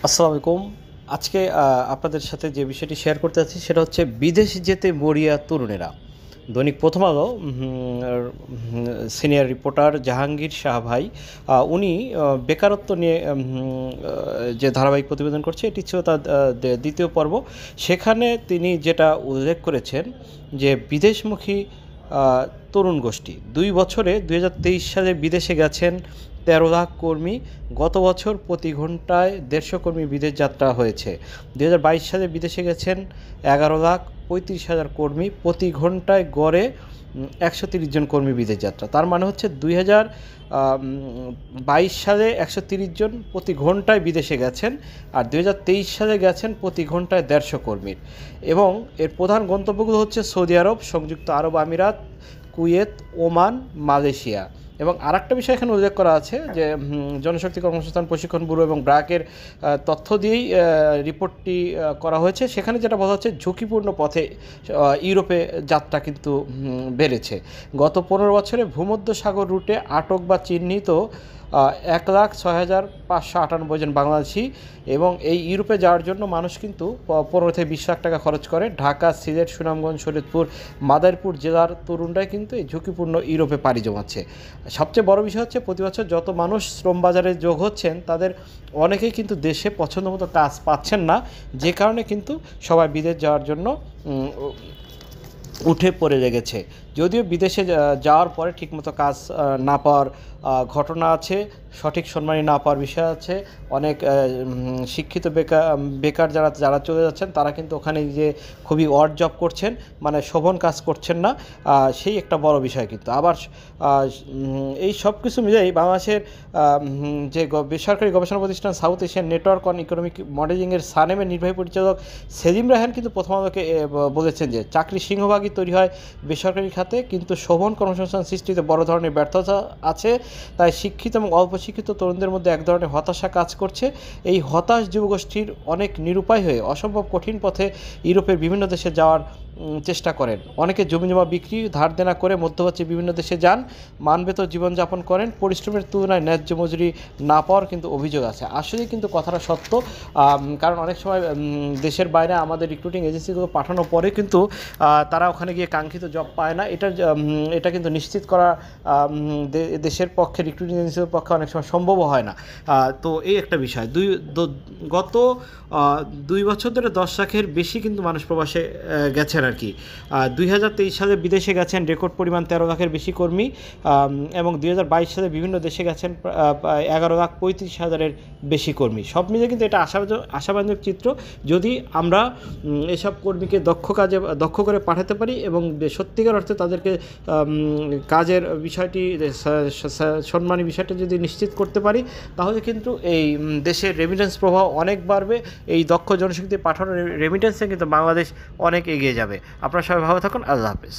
আসসালামু আলাইকুম। আজকে আপনাদের সাথে যে বিষয়টি শেয়ার করতে যাচ্ছি সেটা হচ্ছে বিদেশ যেতে মরিয়া তরুণেরা। দৈনিক প্রথম আলো সিনিয়র রিপোর্টার জাহাঙ্গীর শাহ ভাই উনি বেকারত্ব নিয়ে যে ধারাবাহিক প্রতিবেদন করছে এটি ছিল তার দ্বিতীয় পর্ব। সেখানে তিনি যেটা উল্লেখ করেছেন যে বিদেশমুখী তরুণ গোষ্ঠী ২ বছরে ২০২৩ সালে বিদেশে গেছেন ১৩ লাখ কর্মী। গত বছর প্রতি ঘন্টায় ১৫০ কর্মী বিদেশ যাত্রা হয়েছে। ২০২২ সালে বিদেশে গেছেন ১১,৩৫,০০০ কর্মী, প্রতি ঘন্টায় গড়ে ১৩০ জন কর্মী বিদেশ যাত্রা। তার মানে হচ্ছে ২০২২ সালে ১৩০ জন প্রতি ঘন্টায় বিদেশে গেছেন, আর ২০২৩ সালে গেছেন প্রতি ঘন্টায় ১৫০ কর্মীর। এবং এর প্রধান গন্তব্যগুলো হচ্ছে সৌদি আরব, সংযুক্ত আরব আমিরাত, কুয়েত, ওমান, মালয়েশিয়া। এবং আরেকটা বিষয় এখানে উল্লেখ করা আছে যে জনশক্তি কর্মসংস্থান প্রশিক্ষণ ব্যুরো এবং ব্র্যাকের তথ্য দিয়েই রিপোর্টটি করা হয়েছে। সেখানে যেটা বলা হচ্ছে ঝুঁকিপূর্ণ পথে ইউরোপে যাত্রা কিন্তু বেড়েছে। গত ১৫ বছরে ভূমধ্যসাগর রুটে আটক বা চিহ্নিত ১,০৬,৫৯৮ জন বাংলাদেশি। এবং এই ইউরোপে যাওয়ার জন্য মানুষ কিন্তু ১৫ থেকে ২০ লাখ টাকা খরচ করে। ঢাকা, সিলেট, সুনামগঞ্জ, শরীয়তপুর, মাদারীপুর জেলার তরুণরাই কিন্তু এই ঝুঁকিপূর্ণ ইউরোপে পাড়ি জমাচ্ছে। সবচেয়ে বড় বিষয় হচ্ছে প্রতি বছর যত মানুষ শ্রম বাজারে যোগ হচ্ছেন তাদের অনেকেই কিন্তু দেশে পছন্দমতো কাজ পাচ্ছেন না, যে কারণে কিন্তু সবাই বিদেশ যাওয়ার জন্য উঠে পড়ে লেগেছে। যদিও বিদেশে যাওয়ার পরে ঠিকমতো কাজ না পাওয়ার ঘটনা আছে, সঠিক সম্মানী না পাওয়ার বিষয় আছে। অনেক শিক্ষিত বেকার যারা চলে যাচ্ছেন তারা কিন্তু ওখানে যে খুবই অড জব করছেন, মানে শোভন কাজ করছেন না, সেই একটা বড় বিষয়। কিন্তু আবার এই সব কিছু মিলেই বাংলাদেশের যে বেসরকারি গবেষণা প্রতিষ্ঠান South Asian network on economic মডেলিংয়ের সানেমের নির্বাহী পরিচালক সেলিম রায়হান কিন্তু প্রথম আলোকে বলেছেন যে চাকরি সিংহভাগই তৈরি হয় বেসরকারি খাতে, কিন্তু শোভন কর্মসংস্থান সৃষ্টিতে বড় ধরনের ব্যর্থতা আছে। তাই শিক্ষিত এবং অল্প শিক্ষিত তরুণদের মধ্যে এক ধরনের হতাশা কাজ করছে। এই হতাশ যুবগোষ্ঠীর অনেক নিরুপায় হয়ে অসম্ভব কঠিন পথে ইউরোপের বিভিন্ন দেশে যাওয়ার চেষ্টা করেন। অনেকে জমিজমা বিক্রি, ধার দেনা করে মধ্যপ্রাচ্যে বিভিন্ন দেশে যান, মানবেতর জীবনযাপন করেন। পরিশ্রমের তুলনায় ন্যায্য মজুরি না পাওয়ার কিন্তু অভিযোগ আছে। আসলেই কিন্তু কথাটা সত্য, কারণ অনেক সময় দেশের বাইরে আমাদের রিক্রুটিং এজেন্সিগুলো পাঠানোর পরে কিন্তু তারা ওখানে গিয়ে কাঙ্ক্ষিত জব পায় না। এটা কিন্তু নিশ্চিত করা দেশের পক্ষে, রিক্রুটিং এজেন্সির পক্ষে অনেক সময় সম্ভবও হয় না। তো এই একটা বিষয়। গত ২ বছর ধরে ১০ লাখের বেশি কিন্তু মানুষ প্রবাসে গেছেন আর কি। ২০২৩ সালে বিদেশে গেছেন রেকর্ড পরিমাণ ১৩ লাখের বেশি কর্মী, এবং ২০২২ সালে বিভিন্ন দেশে গেছেন ১১,৩৫,০০০-এর বেশি কর্মী। সব মিলে কিন্তু এটা আশাবাঞ্জক চিত্র, যদি আমরা এসব কর্মীকে দক্ষ করে পাঠাতে পারি এবং সত্যিকার অর্থে তাদেরকে কাজের বিষয়টি, সম্মানী বিষয়টা যদি নিশ্চিত করতে পারি, তাহলে কিন্তু এই দেশের রেমিটেন্স প্রবাহ অনেক বাড়বে। এই দক্ষ জনশক্তি পাঠানোর রেমিটেন্সে কিন্তু বাংলাদেশ অনেক এগিয়ে যাবে। আপনারা সবাই ভালো থাকুন। আল্লাহ হাফেজ।